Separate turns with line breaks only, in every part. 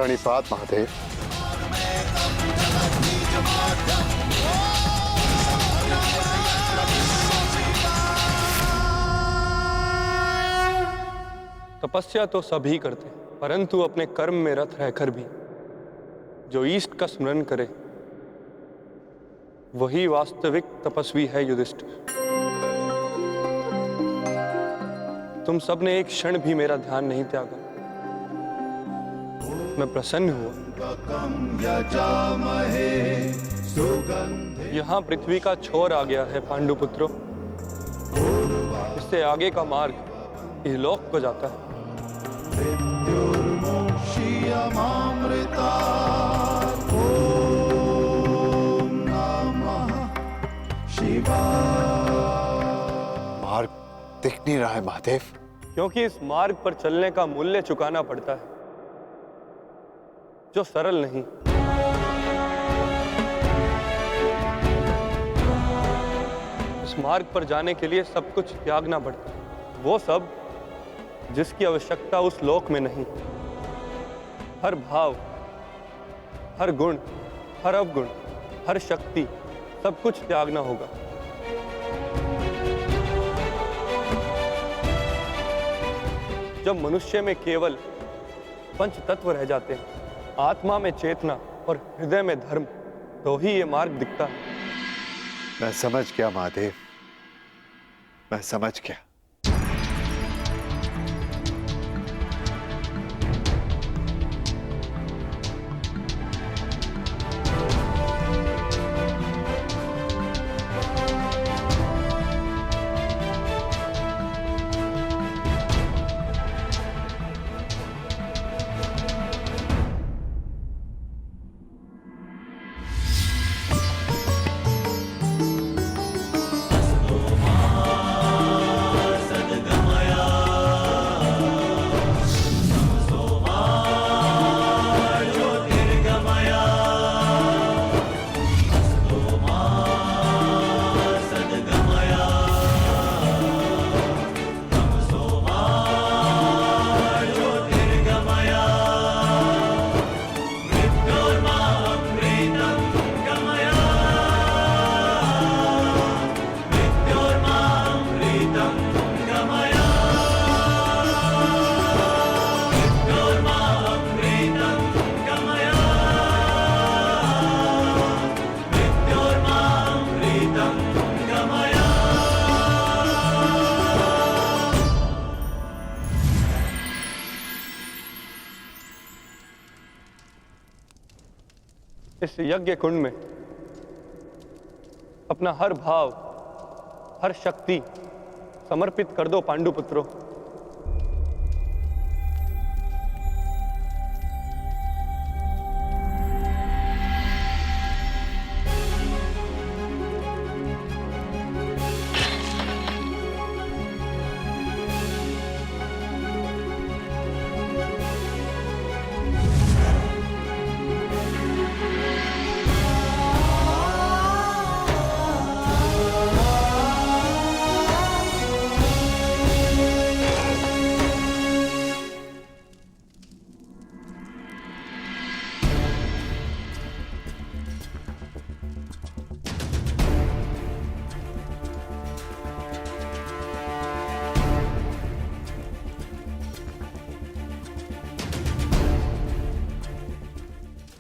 प्रणिपात महादेव।
तपस्या तो सभी करते, परंतु अपने कर्म में रत रहकर भी जो ईष्ट का स्मरण करे वही वास्तविक तपस्वी है युधिष्ठिर। तुम सबने एक क्षण भी मेरा ध्यान नहीं त्यागा। मैं प्रसन्न हुआ। यहाँ पृथ्वी का छोर आ गया है पांडुपुत्रों। इससे आगे का मार्ग इहलोक को जाता है।
मार्ग दिख नहीं रहा है महादेव।
क्योंकि इस मार्ग पर चलने का मूल्य चुकाना पड़ता है जो सरल नहीं। इस मार्ग पर जाने के लिए सब कुछ त्यागना पड़ता है, वो सब जिसकी आवश्यकता उस लोक में नहीं। हर भाव, हर गुण, हर अवगुण, हर शक्ति, सब कुछ त्यागना होगा। जब मनुष्य में केवल पंच तत्व रह जाते हैं, आत्मा में चेतना और हृदय में धर्म, तो ही ये मार्ग दिखता है।
मैं समझ गया महादेव, मैं समझ गया।
इस यज्ञ कुंड में अपना हर भाव, हर शक्ति समर्पित कर दो पांडुपुत्रों।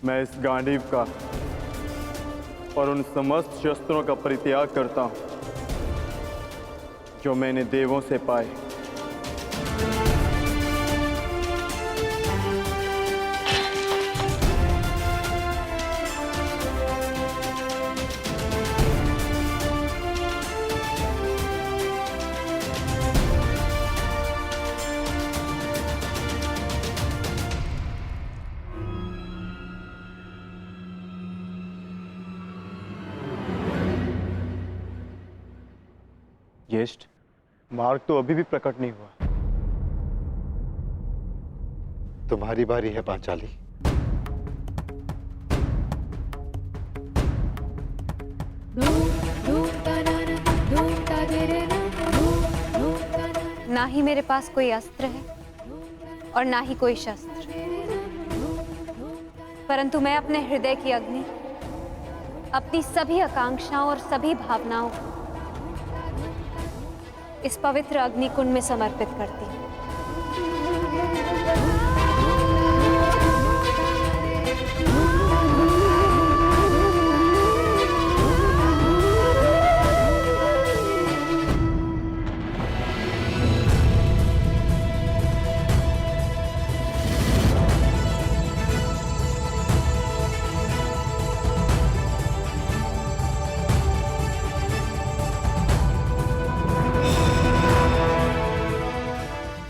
मैं इस गांडीव का और उन समस्त शस्त्रों का परित्याग करता हूं जो मैंने देवों से पाए। ज्येष्ठ, मार्ग तो अभी भी प्रकट नहीं हुआ।
तुम्हारी बारी है पांचाली।
ना ही मेरे पास कोई अस्त्र है और ना ही कोई शस्त्र। परंतु मैं अपने हृदय की अग्नि, अपनी सभी आकांक्षाओं और सभी भावनाओं को इस पवित्र अग्निकुंड में समर्पित करती हूँ।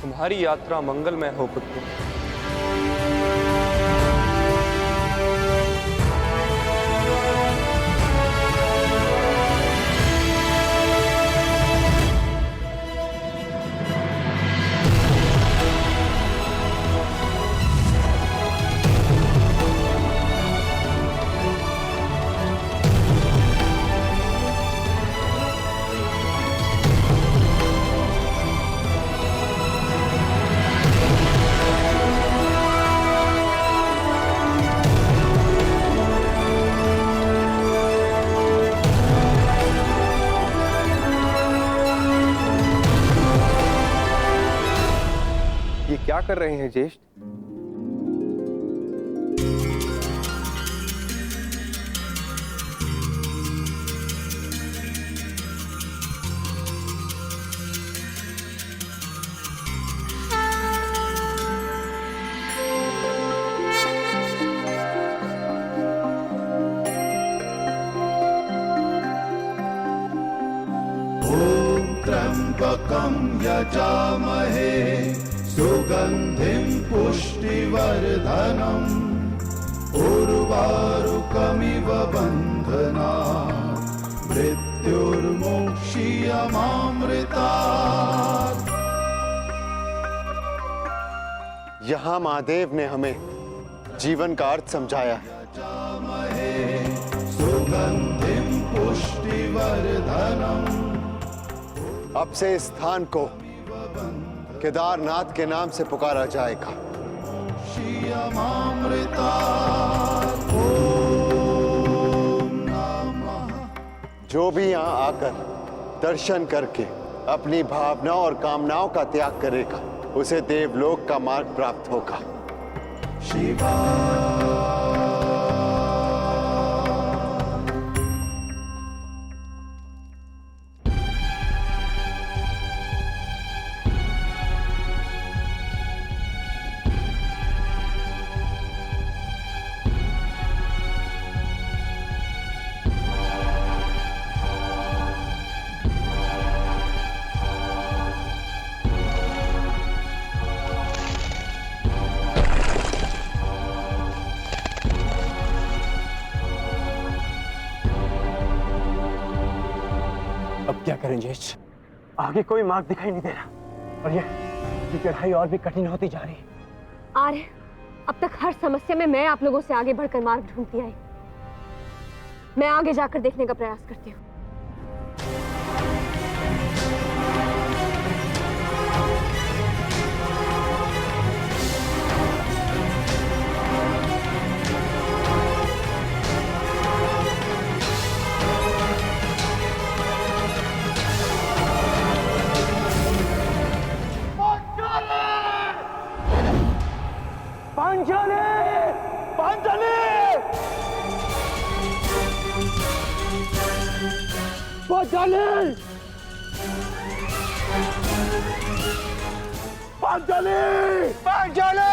तुम्हारी यात्रा मंगलमय हो पुत्र।
ये क्या कर रहे हैं ज्येष्ठ?
त्र्यम्बकं यजामहे सुगन्धिं पुष्टिवर्धनम् उर्वारुकमिव बन्धनात् मृत्युर्मोक्षीयमामृतात्।
यहाँ महादेव ने हमें जीवन का अर्थ समझाया है।
सुगन्धिं पुष्टिवर्धनम्।
अब से इस स्थान को केदारनाथ के नाम से पुकारा जाएगा। जो भी यहाँ आकर दर्शन करके अपनी भावनाओं और कामनाओं का त्याग करेगा, उसे देवलोक का मार्ग प्राप्त होगा।
शिवा
अब क्या करें ज्येष्ठ? आगे कोई मार्ग दिखाई नहीं दे रहा और ये चढ़ाई और भी कठिन होती जा रही है।
आर्य, अब तक हर समस्या में मैं आप लोगों से आगे बढ़कर मार्ग ढूंढती आई। मैं आगे जाकर देखने का प्रयास करती हूँ।
पांचाली! पांचाली! पांचाली! पांचाली! पांचाली!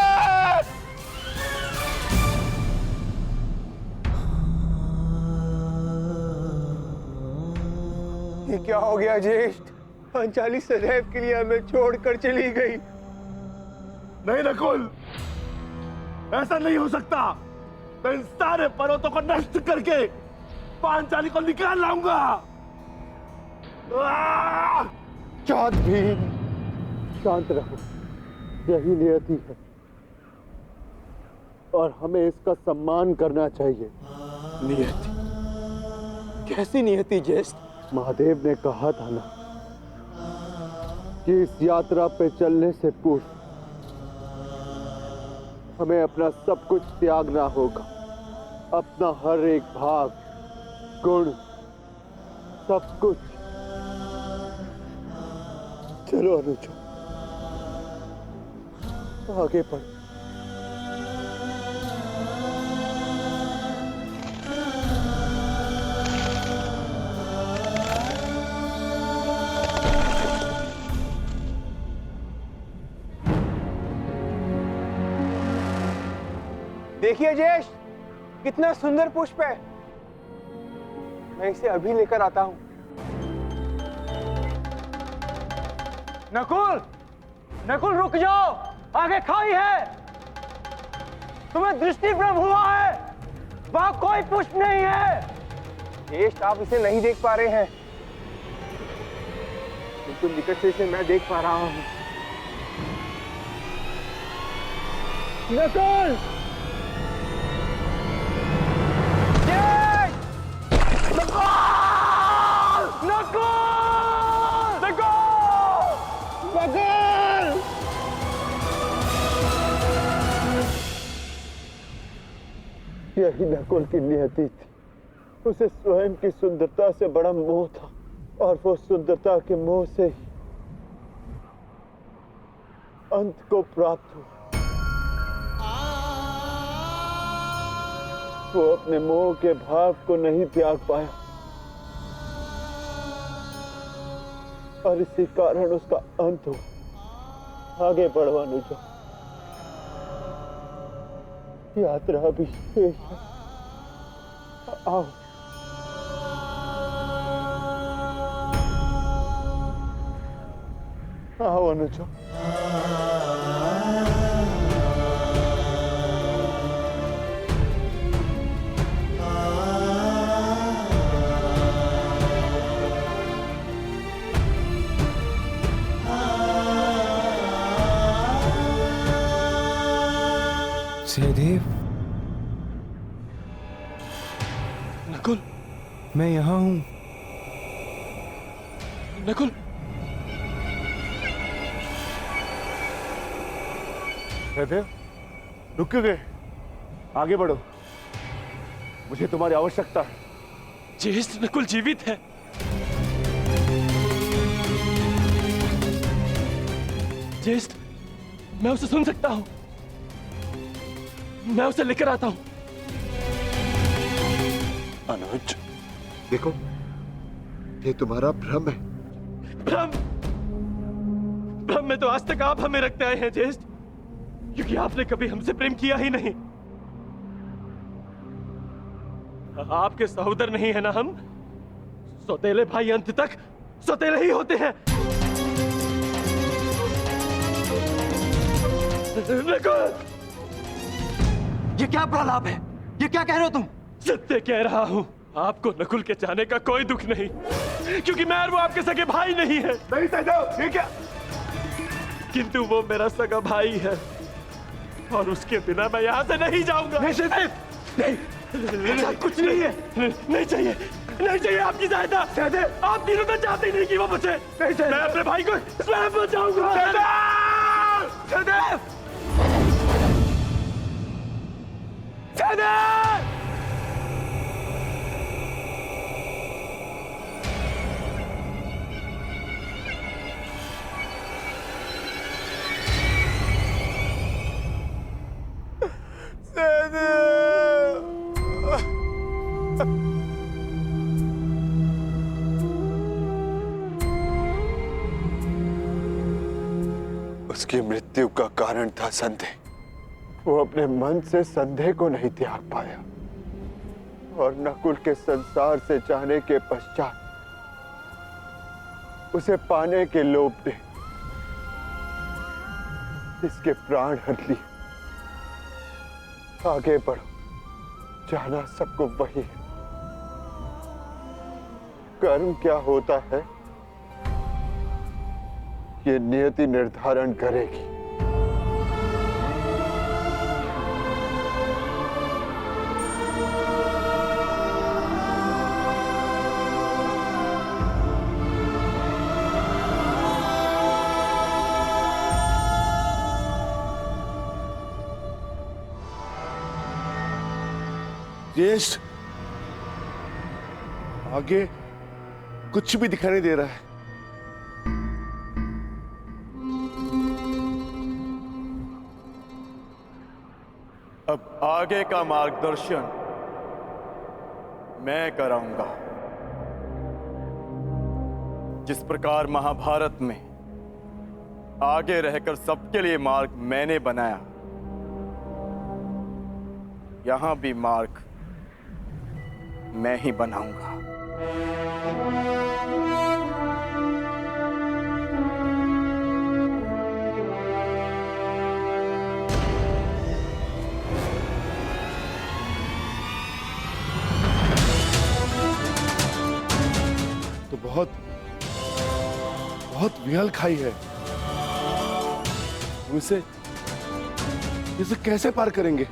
ये क्या हो गया ज्येष्ठ? पांचाली सदैव के लिए हमें छोड़कर चली गई।
नहीं नकुल, ऐसा नहीं हो सकता। मैं इन सारे पर्वतों को नष्ट करके पांचाली को निकाल लाऊंगा।
चाँद भीम, शांत रहो, यही नियति है और हमें इसका सम्मान करना चाहिए।
नियति? कैसी नियति ज्येष्ठ?
महादेव ने कहा था ना कि इस यात्रा पे चलने से पूर्व हमें अपना सब कुछ त्यागना होगा, अपना हर एक भाग, गुण, सब कुछ। चलो अनुजा, आगे बढ़ो।
देखिए जेश, कितना सुंदर पुष्प है। मैं इसे अभी लेकर आता हूं।
नकुल, नकुल रुक जाओ, आगे खाई है। तुम्हें दृष्टि भ्रम हुआ है, वहां कोई पुष्प नहीं है।
जेश, आप इसे नहीं देख पा रहे हैं, बिल्कुल निकट से इसे मैं देख पा रहा हूं।
नकुल,
यही नकुल की नियति थी। उसे स्वयं की सुंदरता से बड़ा मोह था और वो सुंदरता के मोह से ही अंत को प्राप्त हुआ। वो अपने मोह के भाव को नहीं त्याग पाया और इसी कारण उसका अंत हुआ। आगे बढ़ो अनुजा, यात्रा भी शेष है। आओ। आओ अनुजा।
सहदेव,
नकुल,
मैं यहाँ हूँ।
नकुल,
सहदेव, रुक क्यों गए? आगे बढ़ो, मुझे तुम्हारी आवश्यकता है।
ज्येष्ठ नकुल जीवित है। ज्येष्ठ, मैं उसे सुन सकता हूँ। मैं उसे लेकर आता हूँ।
अनुज, देखो, ये तुम्हारा भ्रम है।
भ्रम? भ्रम में तो आज तक आप हमें रखते आए हैं ज्येष्ठ, क्योंकि आपने कभी हमसे प्रेम किया ही नहीं। आपके सहोदर नहीं है ना हम? सौतेले भाई अंत तक सौतेले ही होते हैं।
ये क्या प्रलाप है? ये क्या कह रहे हो तुम?
सत्य कह रहा हूं। आपको नकुल के जाने का कोई दुख नहीं, क्योंकि मैं और वो आपके सगे भाई नहीं है।
नहीं सहदेव, ये क्या?
किंतु वो मेरा सगा भाई है और उसके बिना मैं यहाँ से नहीं जाऊंगा।
नहीं सहदेव, नहीं,
ऐसा कुछ नहीं है। नहीं चाहिए, नहीं चाहिए आपकी सहायता।
सहदेव,
आप तीनों तो चाहते ही नहीं कि वो बचे।
नहीं सहदेव,
मैं अपने भाई को स्वयं बचाऊंगा।
सहदेव, सहदेव!
उसकी मृत्यु का कारण था संदेह। वो अपने मन से संदेह को नहीं त्याग पाया और नकुल के संसार से जाने के पश्चात उसे पाने के लोभ ने इसके प्राण हर लिए। आगे बढ़ो, जाना सबको वही है। कर्म क्या होता है ये नियति निर्धारण करेगी।
ज्येष्ठ, आगे कुछ भी दिखाई नहीं दे रहा है।
अब आगे का मार्गदर्शन मैं कराऊंगा। जिस प्रकार महाभारत में आगे रहकर सबके लिए मार्ग मैंने बनाया, यहां भी मार्ग मैं ही बनाऊंगा।
तो बहुत विहल खाई है। हम इसे कैसे पार करेंगे?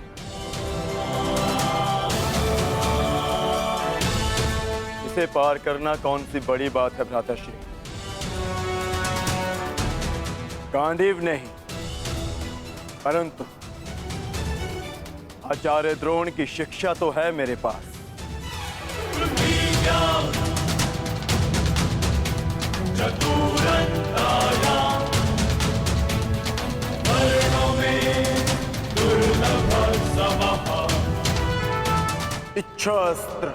इसे पार करना कौन सी बड़ी बात है भ्राताश्री। गांडीव नहीं, परंतु आचार्य द्रोण की शिक्षा तो है मेरे पास। इच्छास्त्र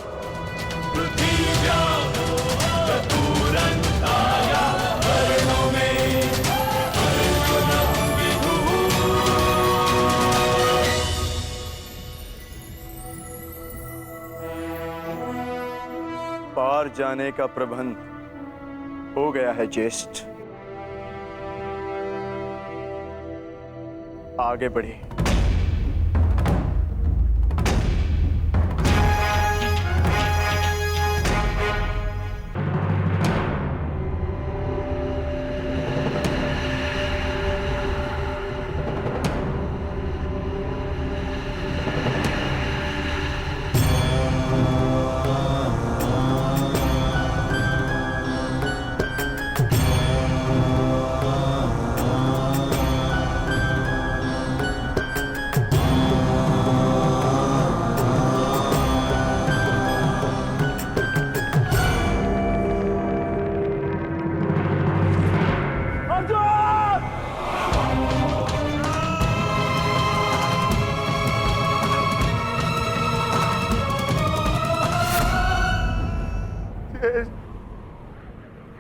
पार जाने का प्रबंध हो गया है ज्येष्ठ। आगे बढ़े।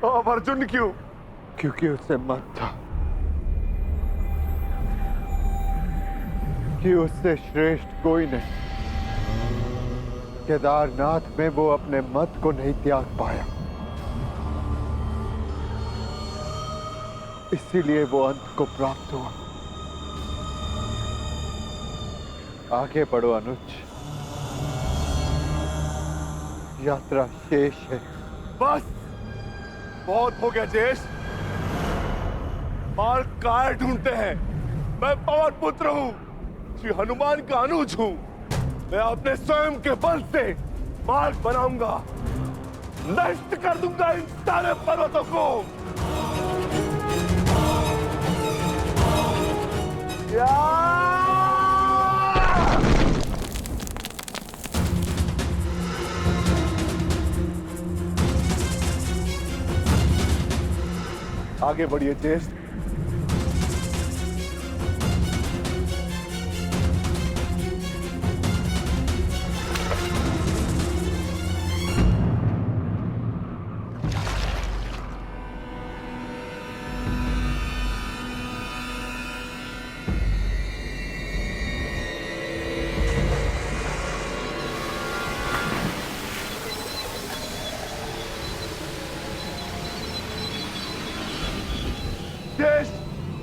अब अर्जुन क्यों?
क्योंकि उससे मत था कि उससे श्रेष्ठ कोई नहीं। केदारनाथ में वो अपने मत को नहीं त्याग पाया, इसीलिए वो अंत को प्राप्त हुआ। आगे बढ़ो अनुज, यात्रा शेष है।
बस बहुत हो गया ज्येष्ठ। मार्ग काय ढूंढते हैं? मैं पवन पुत्र हूँ, श्री हनुमान का अनुज हूँ। मैं अपने स्वयं के बल से मार्ग बनाऊंगा, नष्ट कर दूंगा इन सारे पर्वतों को। आगे बढ़िए ज्येष्ठ।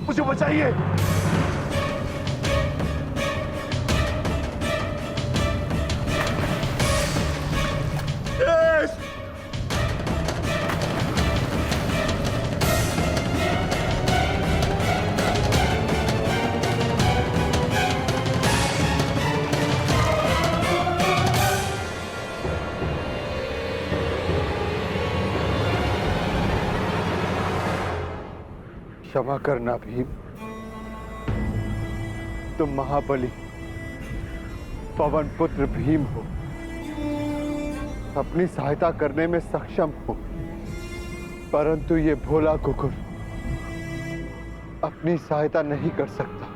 मुझे बचाइए।
क्षमा करना भीम, तुम महाबली पवन पुत्र भीम हो, अपनी सहायता करने में सक्षम हूं, परंतु ये भोला कुकुर अपनी सहायता नहीं कर सकता,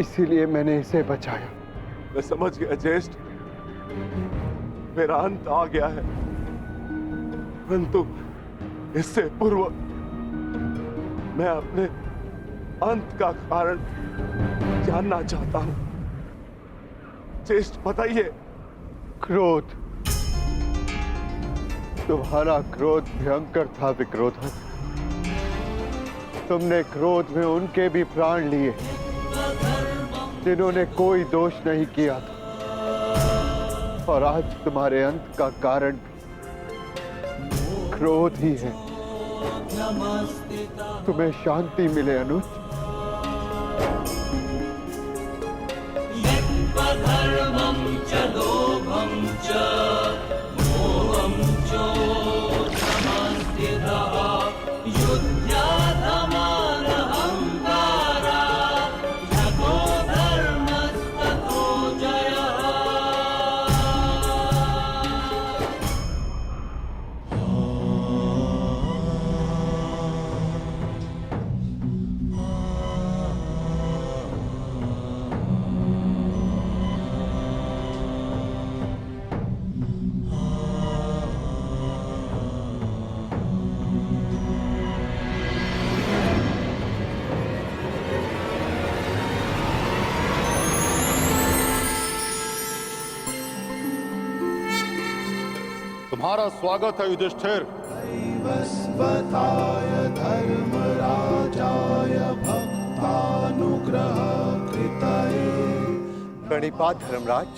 इसीलिए मैंने इसे बचाया।
मैं समझ गया ज्येष्ठ, मेरा अंत आ गया है, परंतु इससे पूर्व मैं अपने अंत का कारण जानना चाहता हूं। ज्येष्ठ बताइए।
क्रोध। तुम्हारा क्रोध भयंकर था विक्रोधन। तुमने क्रोध में उनके भी प्राण लिए जिन्होंने कोई दोष नहीं किया था, और आज तुम्हारे अंत का कारण क्रोध ही है। तुम्हें शांति मिले अनुज।
तुम्हारा स्वागत है युधिष्ठिर।
वस्वताय धर्मराजाय भक्तानुग्रह कृतये।
प्रणिपात धर्मराज।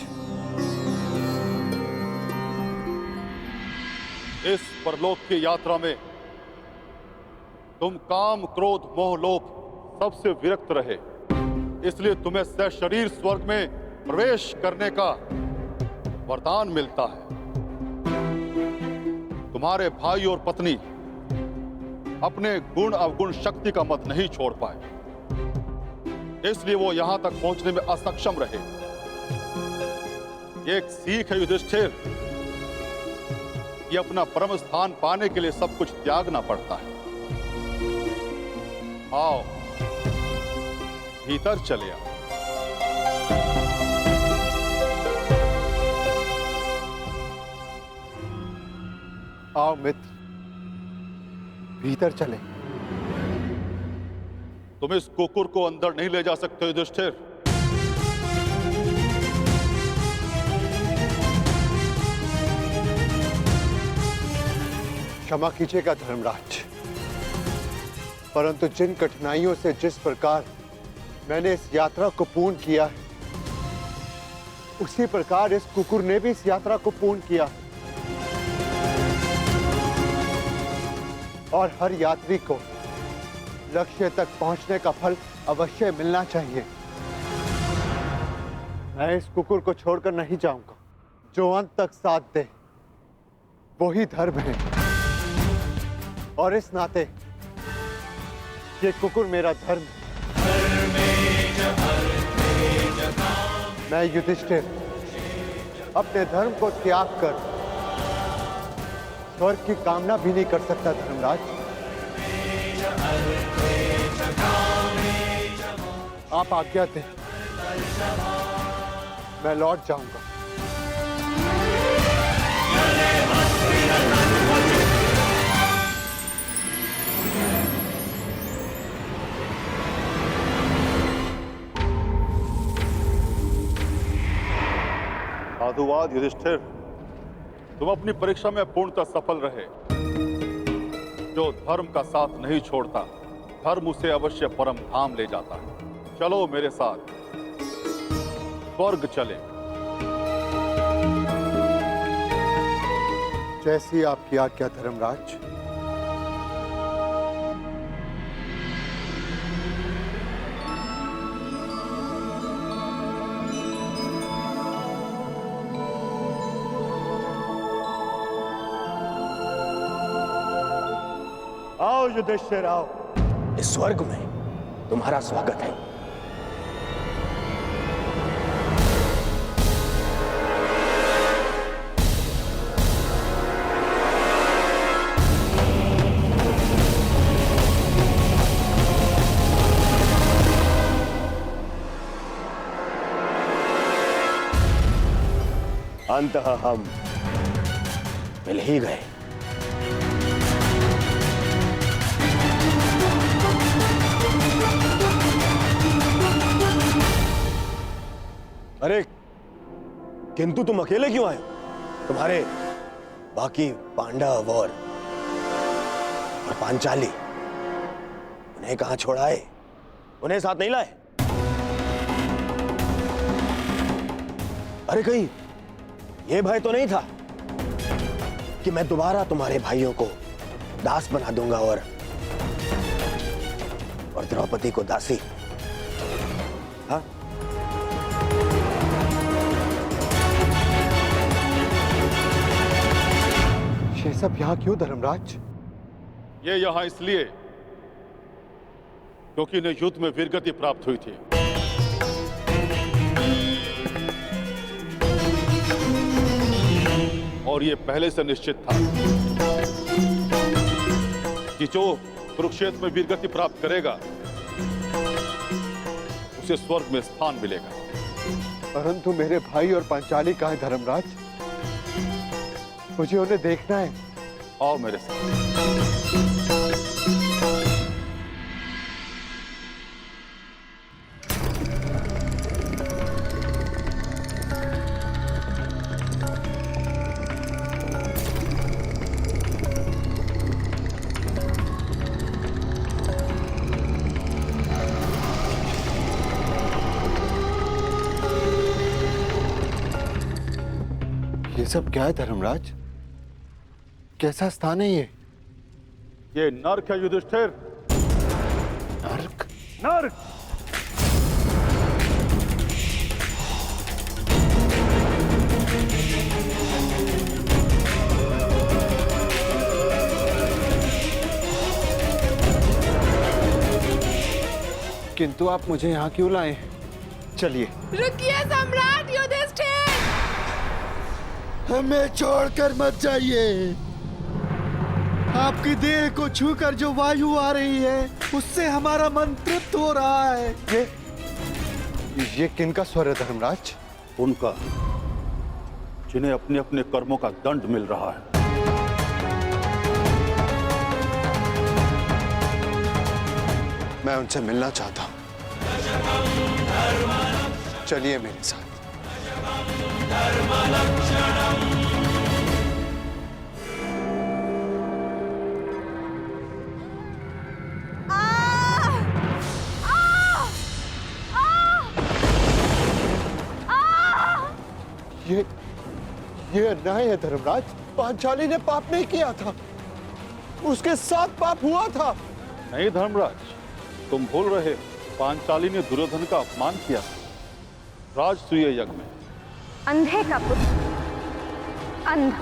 इस परलोक की यात्रा में तुम काम, क्रोध, मोह, लोभ सबसे विरक्त रहे, इसलिए तुम्हें सशरीर स्वर्ग में प्रवेश करने का वरदान मिलता है। तुम्हारे भाई और पत्नी अपने गुण अवगुण शक्ति का मत नहीं छोड़ पाए, इसलिए वो यहां तक पहुंचने में असक्षम रहे। ये एक सीख है युधिष्ठिर कि अपना परम स्थान पाने के लिए सब कुछ त्यागना पड़ता है। आओ भीतर चले आओ।
आओ मित्र, भीतर चले।
तुम इस कुकुर को अंदर नहीं ले जा सकते युधिष्ठिर।
क्षमा कीजिएगा धर्मराज, परंतु जिन कठिनाइयों से जिस प्रकार मैंने इस यात्रा को पूर्ण किया है, उसी प्रकार इस कुकुर ने भी इस यात्रा को पूर्ण किया है। और हर यात्री को लक्ष्य तक पहुंचने का फल अवश्य मिलना चाहिए। मैं इस कुकुर को छोड़कर नहीं जाऊंगा। जो अंत तक साथ दे वही धर्म है, और इस नाते ये कुकुर मेरा धर्म है। मैं युधिष्ठिर अपने धर्म को त्याग कर स्वर्ग की कामना भी नहीं कर सकता धर्मराज। आप आज्ञा दें, मैं लौट जाऊंगा।
साधुवाद युधिष्ठिर, तुम अपनी परीक्षा में पूर्णतः सफल रहे। जो धर्म का साथ नहीं छोड़ता, धर्म उसे अवश्य परम धाम ले जाता है। चलो मेरे साथ स्वर्ग चले।
जैसी आपकी आज्ञा धर्मराज।
आओ युधिष्ठिर आओ।
इस स्वर्ग में तुम्हारा स्वागत है।
अंततः हम मिल ही गए। अरे किंतु तुम अकेले क्यों आए? तुम्हारे बाकी पांडव और पांचाली उन्हें कहां छोड़ाए? उन्हें साथ नहीं लाए? अरे कहीं यह भय तो नहीं था कि मैं दोबारा तुम्हारे भाइयों को दास बना दूंगा और द्रौपदी को दासी? हाँ?
ये सब यहाँ क्यों धर्मराज?
ये यहां इसलिए क्योंकि इन्हें युद्ध में वीरगति प्राप्त हुई थी। और ये पहले से निश्चित था कि जो कुरुक्षेत्र में वीरगति प्राप्त करेगा उसे स्वर्ग में स्थान मिलेगा।
परंतु मेरे भाई और पांचाली कहाँ हैं धर्मराज? मुझे उन्हें देखना है।
आओ मेरे साथ।
ये सब क्या है धर्मराज? कैसा स्थान है ये?
ये नर्क है युधिष्ठिर।
नर्क?
नर्क!
किंतु आप मुझे यहाँ क्यों लाए? चलिए।
रुकिए सम्राट युधिष्ठिर!
हमें छोड़कर मत जाइए। आपकी देह को छूकर जो वायु आ रही है उससे हमारा मन तृप्त हो रहा है।
ये किनका स्वर है धर्मराज?
उनका, जिन्हें अपने अपने कर्मों का दंड मिल रहा है।
मैं उनसे मिलना चाहता हूं। चलिए मेरे साथ। ये अन्याय है धर्मराज। पांचाली ने पाप नहीं किया था, उसके साथ पाप हुआ था।
नहीं धर्मराज, तुम भूल रहे हो। पांचाली ने दुर्योधन का अपमान किया राजसूय यज्ञ में।
अंधे का पुत्र अंधा।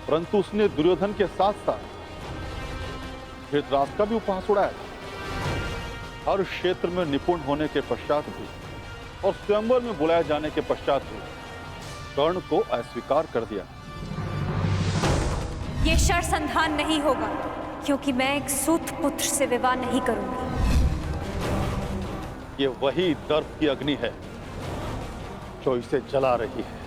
परंतु उसने दुर्योधन के साथ साथ धृतराष्ट्र का भी उपहास उड़ाया था। हर क्षेत्र में निपुण होने के पश्चात भी और स्वयंवर में बुलाए जाने के पश्चात भी कर्ण को अस्वीकार कर दिया।
ये शरसंधान नहीं होगा, क्योंकि मैं एक सूत पुत्र से विवाह नहीं करूंगी।
ये वही दर्प की अग्नि है जो इसे जला रही है।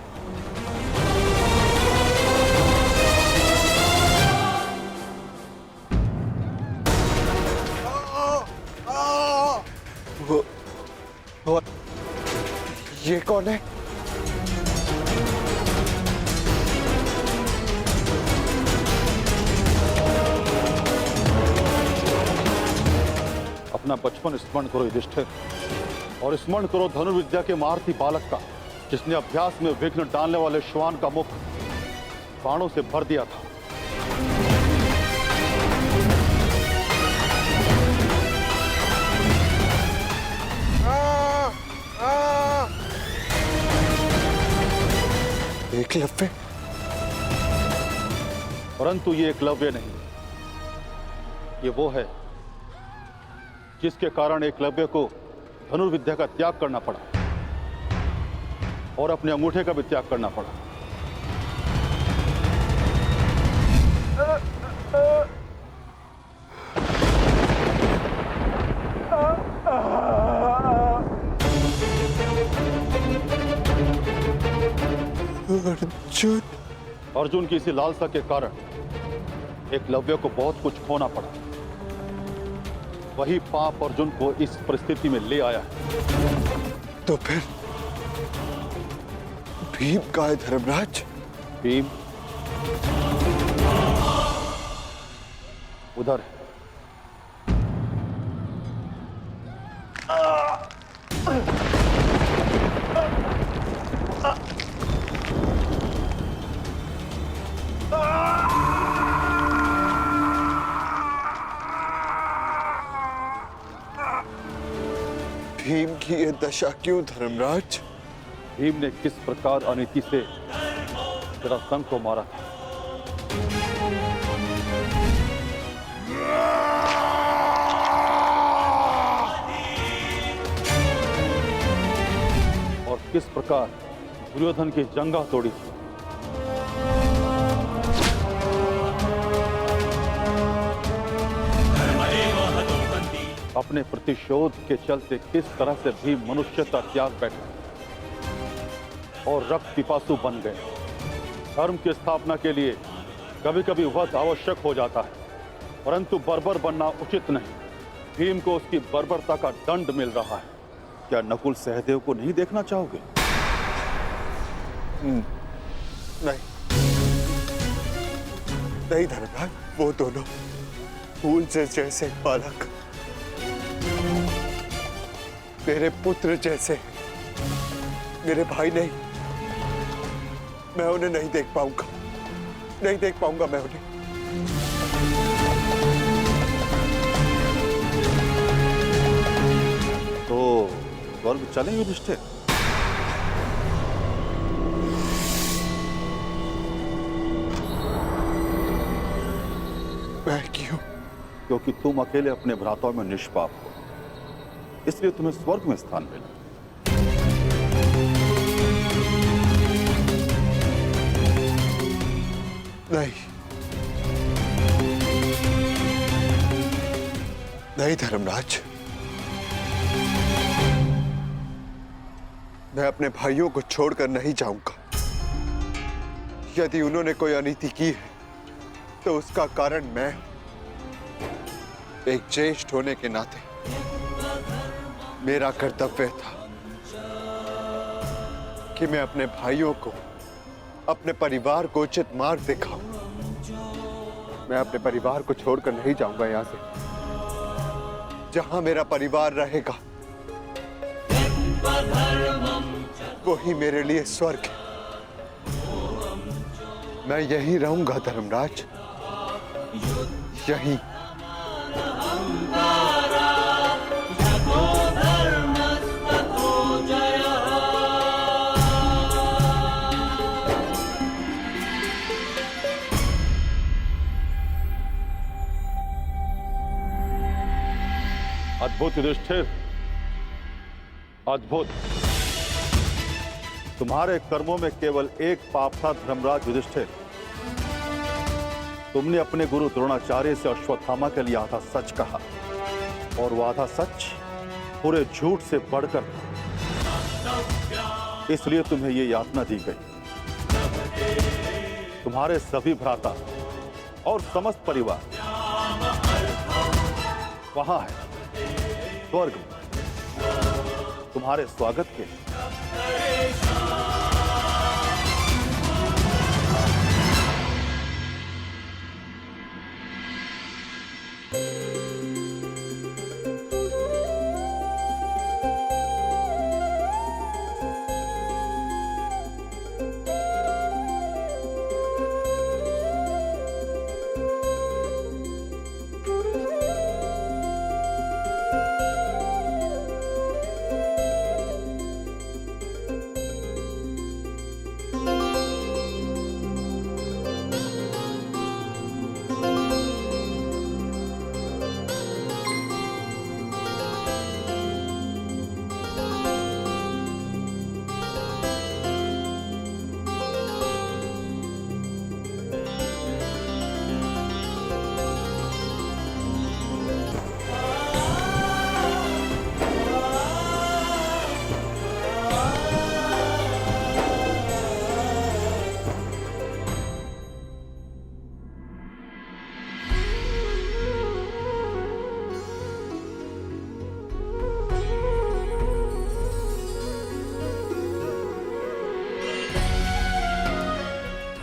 वो ये कौन है?
अपना बचपन स्मरण करो युधिष्ठिर, और स्मरण करो धनुर्विद्या के महारथी बालक का, जिसने अभ्यास में विघ्न डालने वाले श्वान का मुख बाणों से भर दिया था।
एकलव्य?
परंतु ये एकलव्य नहीं, ये वो है जिसके कारण एकलव्य को धनुर्विद्या का त्याग करना पड़ा और अपने अंगूठे का भी त्याग करना पड़ा।
अर्जुन।
अर्जुन की इसी लालसा के कारण एकलव्य को बहुत कुछ खोना पड़ा। वही पाप अर्जुन को इस परिस्थिति में ले आया है।
तो फिर भीम का है धर्मराज?
भीम उधर है।
भीम की ये दशा क्यों धर्मराज?
भीम ने किस प्रकार अनीति से जरासंध को मारा था। और किस प्रकार दुर्योधन की जंगा तोड़ी थी। अपने प्रतिशोध के चलते किस तरह से भी मनुष्यता त्याग बैठा और रक्त पिपासु बन गए। धर्म की स्थापना के लिए कभी कभी वध आवश्यक हो जाता है, परंतु बर्बर बनना उचित नहीं। भीम को उसकी बर्बरता का दंड मिल रहा है। क्या नकुल सहदेव को नहीं देखना चाहोगे?
नहीं नहीं धर्मराज, वो दोनों फूल से जैसे बालक, मेरे पुत्र जैसे, मेरे भाई नहीं। मैं उन्हें नहीं देख पाऊंगा, नहीं देख पाऊंगा मैं उन्हें।
तो स्वर्ग चलें युधिष्ठिर?
मैं क्यों?
क्योंकि तुम अकेले अपने भ्राताओं में निष्पाप हो, इसलिए तुम्हें स्वर्ग में स्थान मिला।
नहीं नहीं धर्मराज, मैं अपने भाइयों को छोड़कर नहीं जाऊंगा। यदि उन्होंने कोई अनीति की है तो उसका कारण मैं, एक ज्येष्ठ होने के नाते मेरा कर्तव्य था कि मैं अपने भाइयों को, अपने परिवार को उचित मार्ग दिखाऊं। मैं अपने परिवार को छोड़कर नहीं जाऊंगा यहां से। जहां मेरा परिवार रहेगा वही मेरे लिए स्वर्ग है। मैं यहीं रहूंगा धर्मराज, यहीं।
अद्भुत युधिष्ठिर, अद्भुत। तुम्हारे कर्मों में केवल एक पाप था धर्मराज युधिष्ठिर। तुमने अपने गुरु द्रोणाचार्य से अश्वत्थामा के लिए आधा सच कहा, और वो आधा सच पूरे झूठ से बढ़कर था। इसलिए तुम्हें ये यातना दी गई। तुम्हारे सभी भ्राता और समस्त परिवार वहां है स्वर्ग में, तुम्हारे स्वागत के लिए।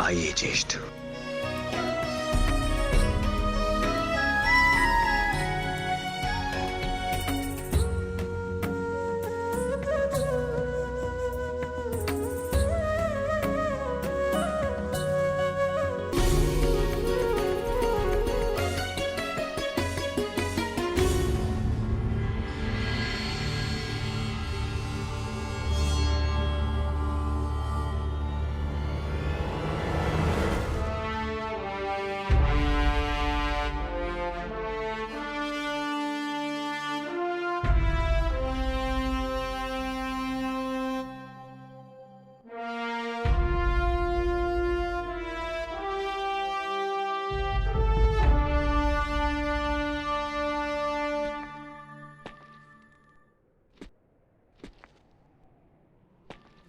आइए ज्येष्ठ।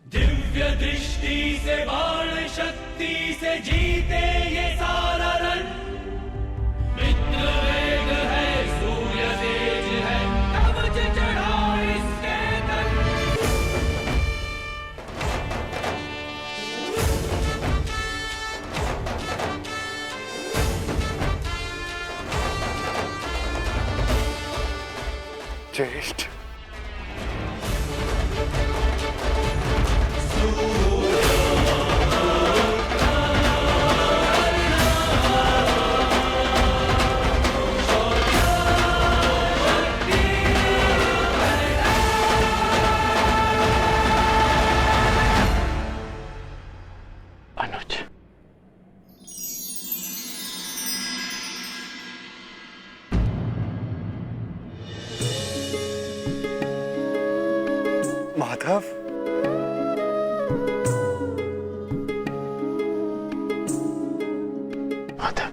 दिव्य दृष्टि से बाण शक्ति से जीते ये सारा रण। मित्र वेग है सूर्य तेज है कवच चढ़ा इसके तन।
ज्येष्ठ
अनुज,
माधव,
माधव,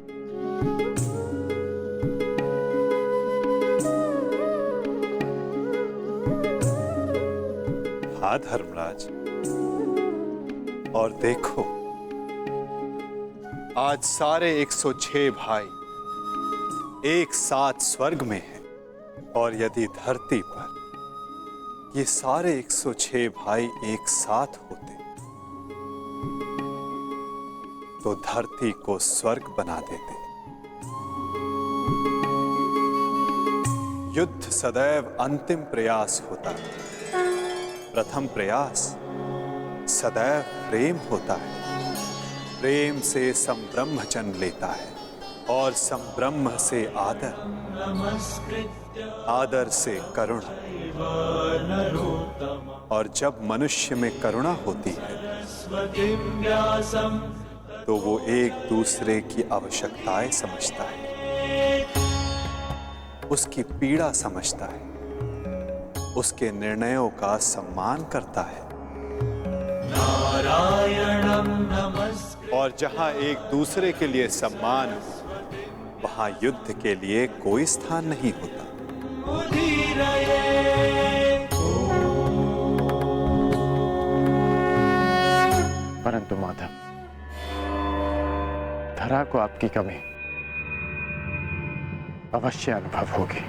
हाँ धर्मराज, और देखो आज सारे 106 भाई एक साथ स्वर्ग में हैं, और यदि धरती पर ये सारे 106 भाई एक साथ होते तो धरती को स्वर्ग बना देते। युद्ध सदैव अंतिम प्रयास होता है, प्रथम प्रयास सदैव प्रेम होता है। प्रेम से संब्रह्म जन्म लेता है और संब्रह्म से आदर, आदर से करुणा, और जब मनुष्य में करुणा होती है तो वो एक दूसरे की आवश्यकताएं समझता है, उसकी पीड़ा समझता है, उसके निर्णयों का सम्मान करता है। और जहां एक दूसरे के लिए सम्मान हो वहां युद्ध के लिए कोई स्थान नहीं होता।
परंतु माधव, धरा को आपकी कमी अवश्य अनुभव होगी।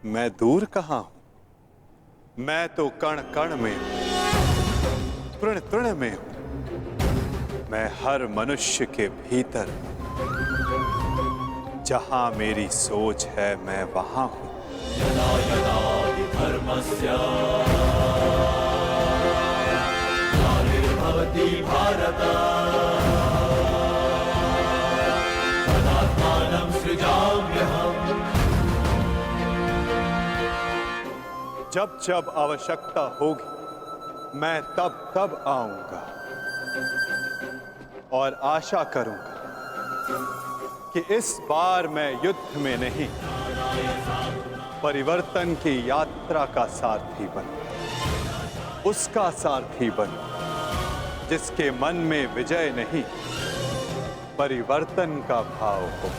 मैं दूर कहां हूं, मैं तो कण कण में हूं, तृण तृण में हूं। मैं हर मनुष्य के भीतर हूं। जहां मेरी सोच है मैं वहां हूं।
यदा यदा धर्मस्य ग्लानिर्भवति भारत तदात्मानं सृजाम्यहम्।
जब जब आवश्यकता होगी मैं तब तब आऊंगा, और आशा करूंगा कि इस बार मैं युद्ध में नहीं परिवर्तन की यात्रा का सारथी बनूं, उसका सारथी बनूं जिसके मन में विजय नहीं परिवर्तन का भाव हो।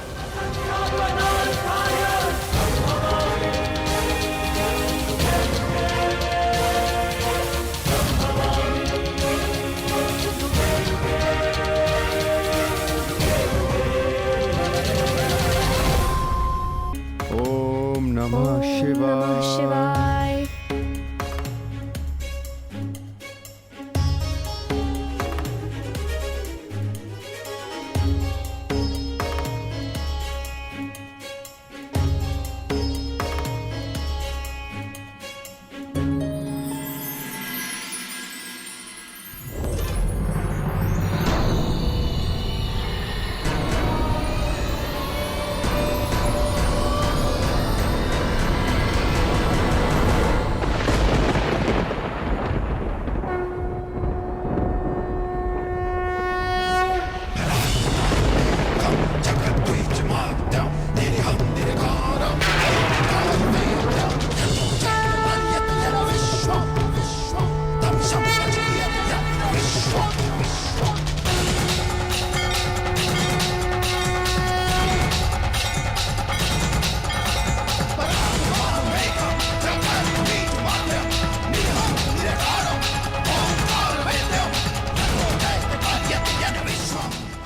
ओम नमः शिवाय।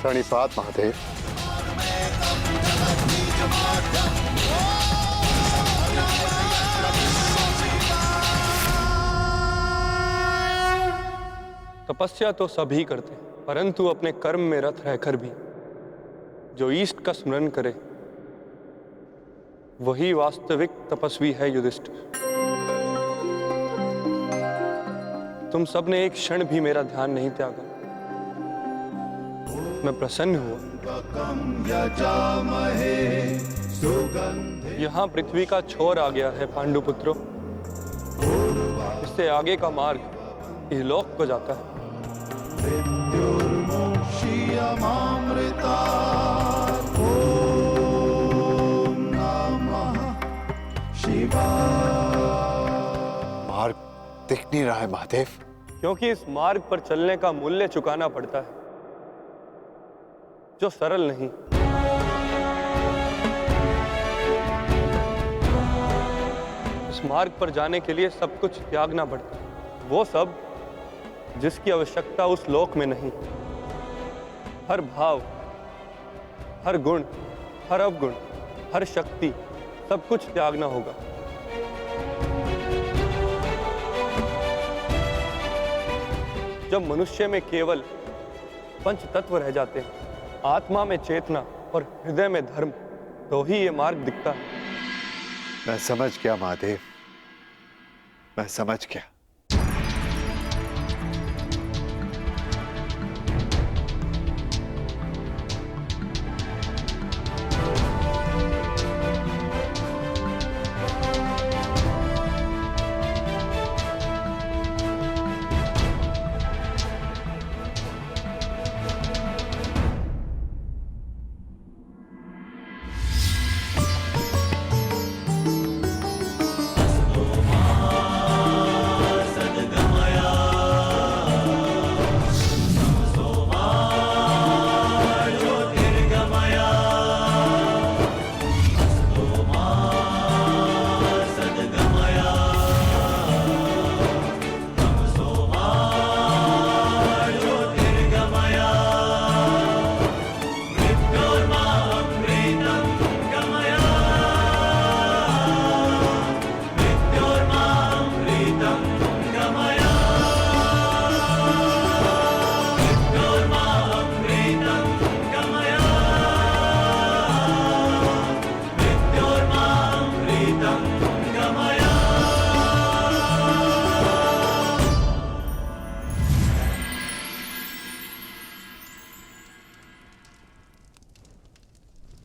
प्रणिपात महादेव।
तपस्या तो सभी करते हैं, परंतु अपने कर्म में रत रहकर भी जो ईष्ट का स्मरण करे वही वास्तविक तपस्वी है युधिष्ठिर। तुम सबने एक क्षण भी मेरा ध्यान नहीं त्यागा। मैं प्रसन्न हुआ। यहाँ पृथ्वी का छोर आ गया है पांडुपुत्रों। इससे आगे का मार्ग इहलोक को जाता है।
मार्ग दिख नहीं रहा है महादेव।
क्योंकि इस मार्ग पर चलने का मूल्य चुकाना पड़ता है जो सरल नहीं। इस मार्ग पर जाने के लिए सब कुछ त्यागना पड़ता है, वो सब जिसकी आवश्यकता उस लोक में नहीं। हर भाव, हर गुण, हर अवगुण, हर शक्ति, सब कुछ त्यागना होगा। जब मनुष्य में केवल पंच तत्व रह जाते हैं, आत्मा में चेतना और हृदय में धर्म, तो ही ये मार्ग दिखता है।
मैं समझ गया महादेव, मैं समझ गया।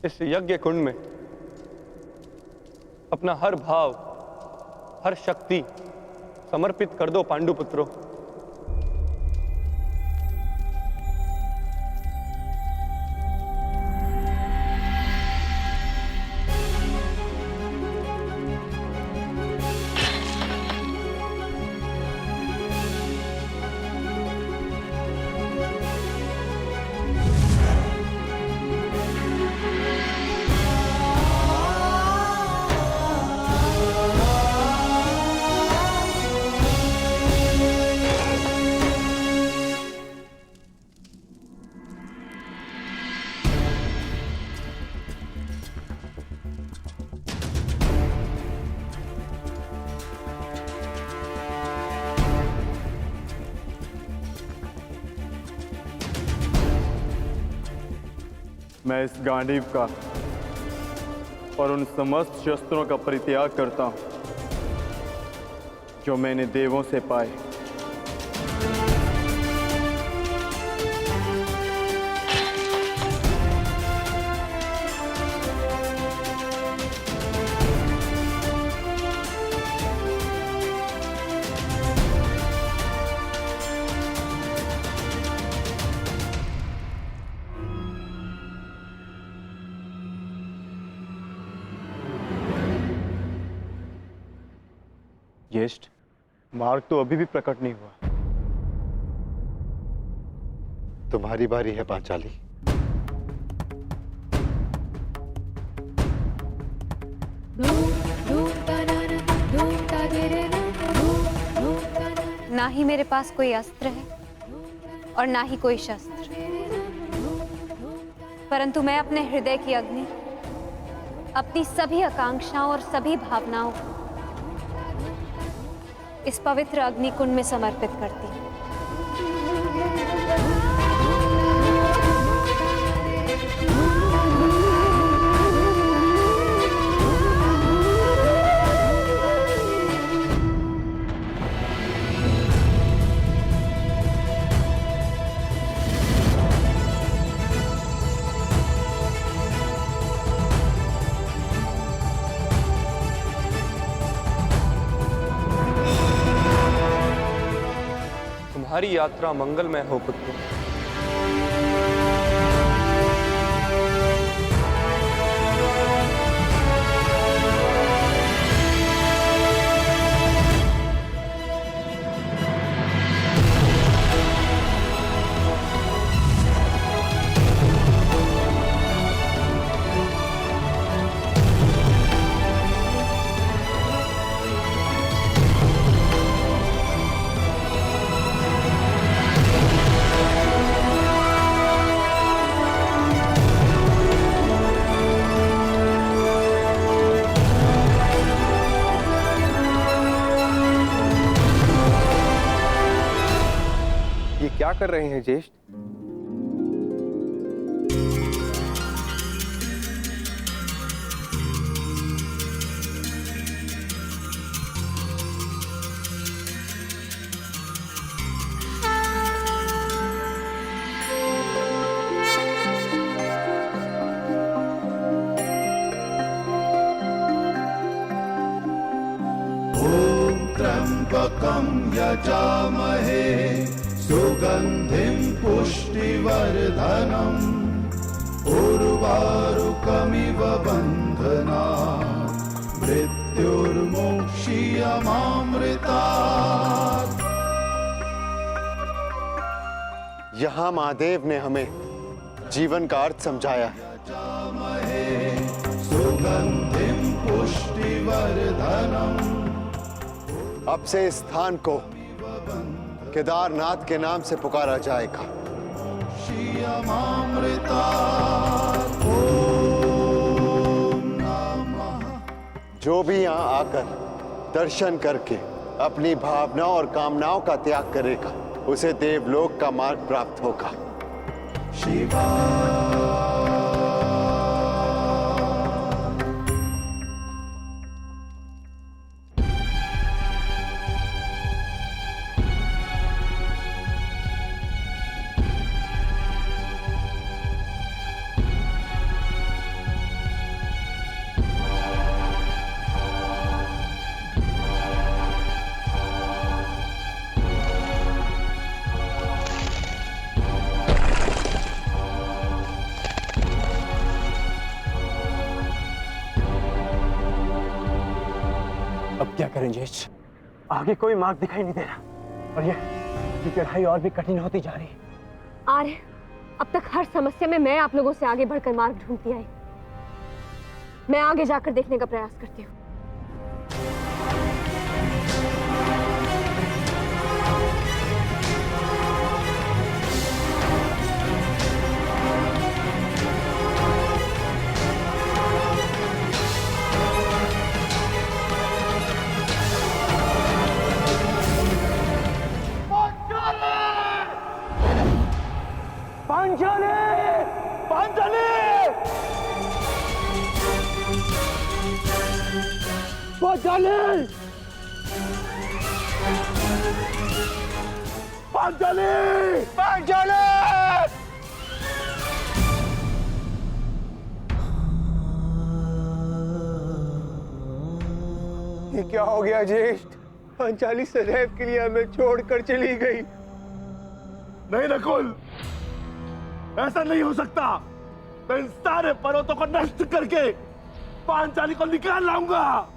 इस यज्ञ कुंड में अपना हर भाव, हर शक्ति समर्पित कर दो पांडुपुत्रों।
मैं इस गांडीव का और उन समस्त शस्त्रों का परित्याग करता हूं जो मैंने देवों से पाए।
ज्येष्ठ, मार्ग तो अभी भी प्रकट नहीं हुआ।
तुम्हारी बारी है पांचाली।
ना ही मेरे पास कोई अस्त्र है और ना ही कोई शस्त्र। परंतु मैं अपने हृदय की अग्नि, अपनी सभी आकांक्षाओं और सभी भावनाओं को इस पवित्र अग्निकुंड में समर्पित करती हूँ।
तुम्हारी यात्रा मंगलमय हो पुत्र।
ये क्या कर रहे हैं ज्येष्ठ?
त्र्यंबकं यजामहे सुगंधिं पुष्टिवर्धनम् उर्वारुकमिव बन्धनात् मृत्युर्मोक्षीयमामृतात्।
यहाँ महादेव ने हमें जीवन का अर्थ समझाया है।
सुगंधिं पुष्टिवर्धनम्।
अब से इस स्थान को केदारनाथ के नाम से पुकारा जाएगा। जो भी यहाँ आकर दर्शन करके अपनी भावनाओं और कामनाओं का त्याग करेगा, उसे देवलोक का मार्ग प्राप्त होगा।
शिवा
अब क्या करें ज्येष्ठ? आगे कोई मार्ग दिखाई नहीं दे रहा और ये चढ़ाई और भी कठिन होती जा रही है।
आर्य, अब तक हर समस्या में मैं आप लोगों से आगे बढ़कर मार्ग ढूंढती आई। मैं आगे जाकर देखने का प्रयास करती हूँ।
पांचाली! पांचाली! पांचाली! पांचाली! पांचाली!
ये क्या हो गया ज्येष्ठ? पांचाली सदैव के लिए हमें छोड़कर चली गई।
नहीं नकुल, ऐसा नहीं हो सकता। मैं इन सारे पर्वतों को नष्ट करके पांचाली को निकाल लाऊंगा।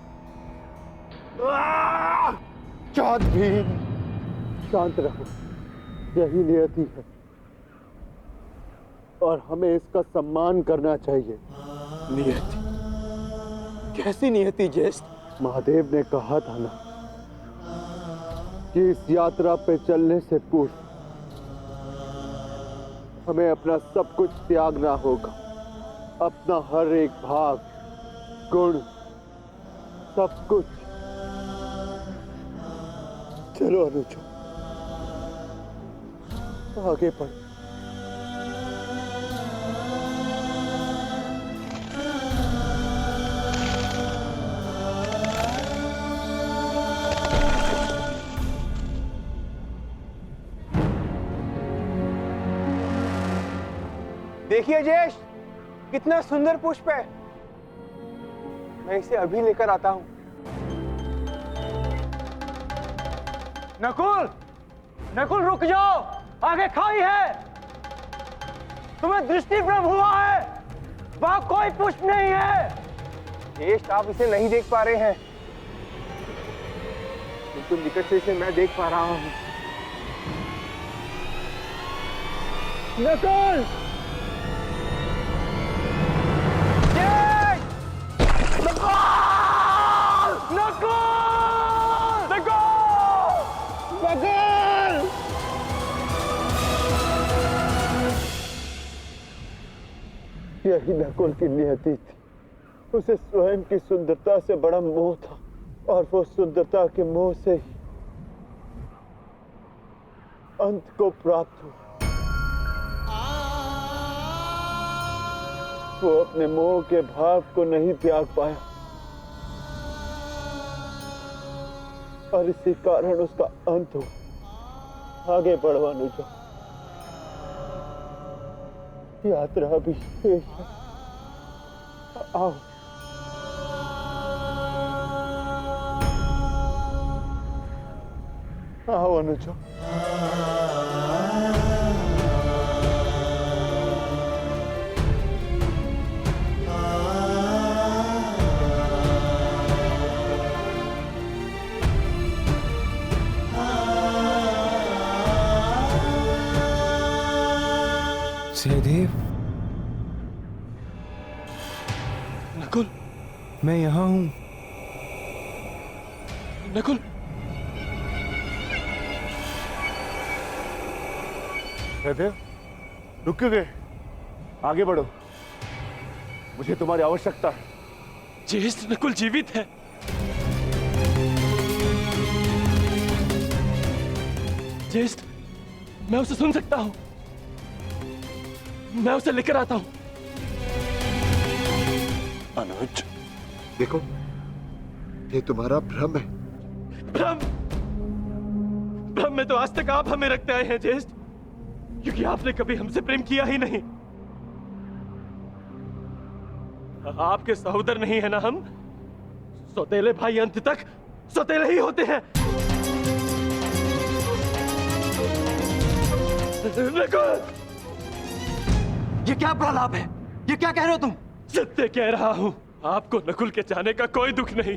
चाँद भी शांत रहो, यही नियति है और हमें इसका सम्मान करना चाहिए।
नियति? कैसी नियति ज्येष्ठ?
महादेव ने कहा था ना कि इस यात्रा पे चलने से पूर्व हमें अपना सब कुछ त्यागना होगा, अपना हर एक भाग, गुण, सब कुछ। चलो अनुजो, आगे बढ़ो।
देखिए जयेश, कितना सुंदर पुष्प है। मैं इसे अभी लेकर आता हूं।
नकुल, नकुल रुक जाओ, आगे खाई है। तुम्हें दृष्टि भ्रम हुआ है, वहां कोई पुष्प नहीं है।
जयेश, आप इसे नहीं देख पा रहे हैं, बिल्कुल निकट से इसे मैं देख पा रहा हूं।
नकुल!
यही नकुल की नियति थी। उसे स्वयं की सुंदरता से बड़ा मोह था और वो सुंदरता के मोह से ही अंत को प्राप्त हुआ। वो अपने मोह के भाव को नहीं त्याग पाया और इसी कारण उसका अंत हुआ। आगे बढ़ो अनुजा, यात्रा भी शेष है। आओ। आओ अनुजा।
सहदेव,
नकुल,
मैं यहाँ हूँ।
नकुल,
सहदेव, रुक क्यों गए? आगे बढ़ो, मुझे तुम्हारी आवश्यकता है।
ज्येष्ठ नकुल जीवित है। ज्येष्ठ, मैं उसे सुन सकता हूँ। मैं उसे लेकर आता हूँ।
अनुज, देखो, ये तुम्हारा भ्रम है।
भ्रम? भ्रम में तो आज तक आप हमें रखते आए हैं ज्येष्ठ, क्योंकि आपने कभी हमसे प्रेम किया ही नहीं। आपके सहोदर नहीं है ना हम? सौतेले भाई अंत तक सौतेले ही होते हैं।
ये क्या प्रलाप है? ये क्या कह रहे हो तुम?
सत्य कह रहा हूं। आपको नकुल के जाने का कोई दुख नहीं,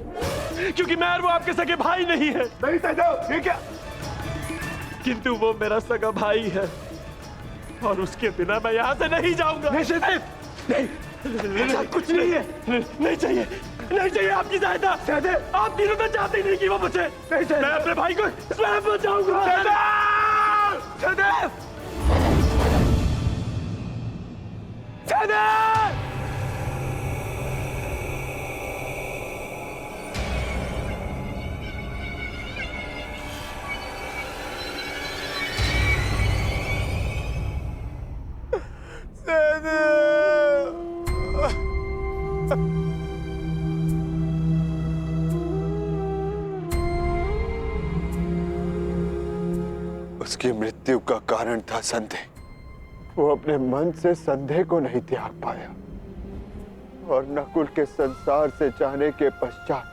क्योंकि मैं और वो आपके सगे भाई नहीं है।
नहीं सहदेव, ये क्या?
किंतु वो मेरा सगा भाई है और उसके बिना मैं यहाँ से नहीं जाऊंगा।
नहीं सहदेव, नहीं,
ऐसा कुछ नहीं है। नहीं चाहिए, नहीं चाहिए आपकी सहायता।
सहदेव,
आप तीनों तो चाहते ही नहीं कि वो बचे। मैं अपने भाई को स्वयं बचाऊंगा।
सहदेव!
उसकी मृत्यु का कारण था संदेह। वो अपने मन से संदेह को नहीं त्याग पाया और नकुल के संसार से जाने के पश्चात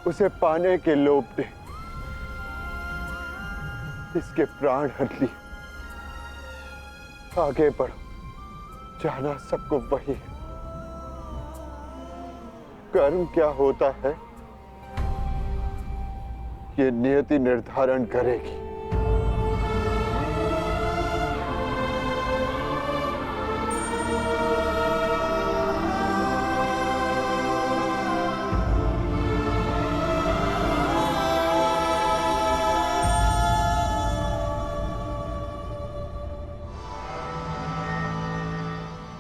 उसे पाने के लोभ ने इसके प्राण हर लिए। आगे बढ़ो, जाना सबको वही है। कर्म क्या होता है ये नियति निर्धारण करेगी।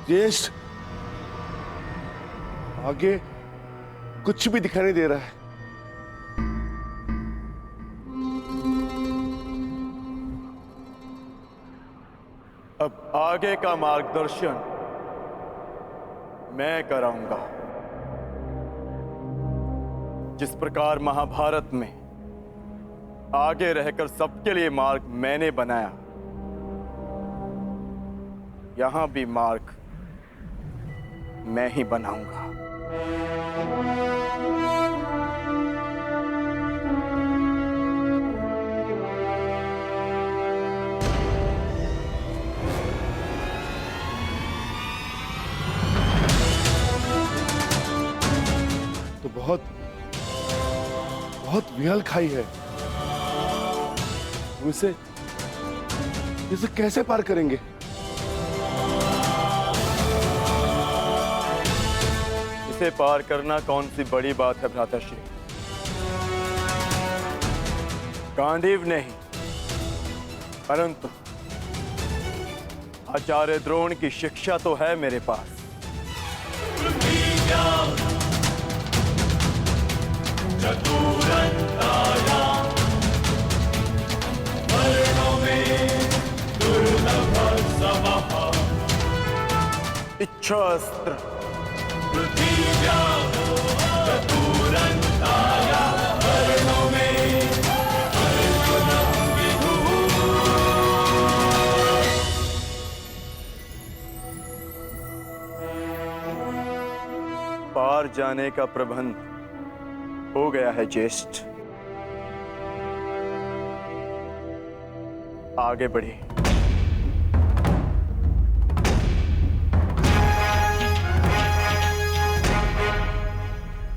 ज्येष्ठ, आगे कुछ भी दिखाई नहीं दे रहा है।
अब आगे का मार्गदर्शन मैं कराऊंगा। जिस प्रकार महाभारत में आगे रहकर सबके लिए मार्ग मैंने बनाया, यहां भी मार्ग मैं ही बनाऊंगा।
तो बहुत विहल खाई है। हम इसे कैसे पार करेंगे?
इसे पार करना कौन सी बड़ी बात है भ्राताश्री। गांडीव नहीं, परंतु आचार्य द्रोण की शिक्षा तो है मेरे पास। इच्छास्त्र पार जाने का प्रबंध हो गया है ज्येष्ठ। आगे बढ़े।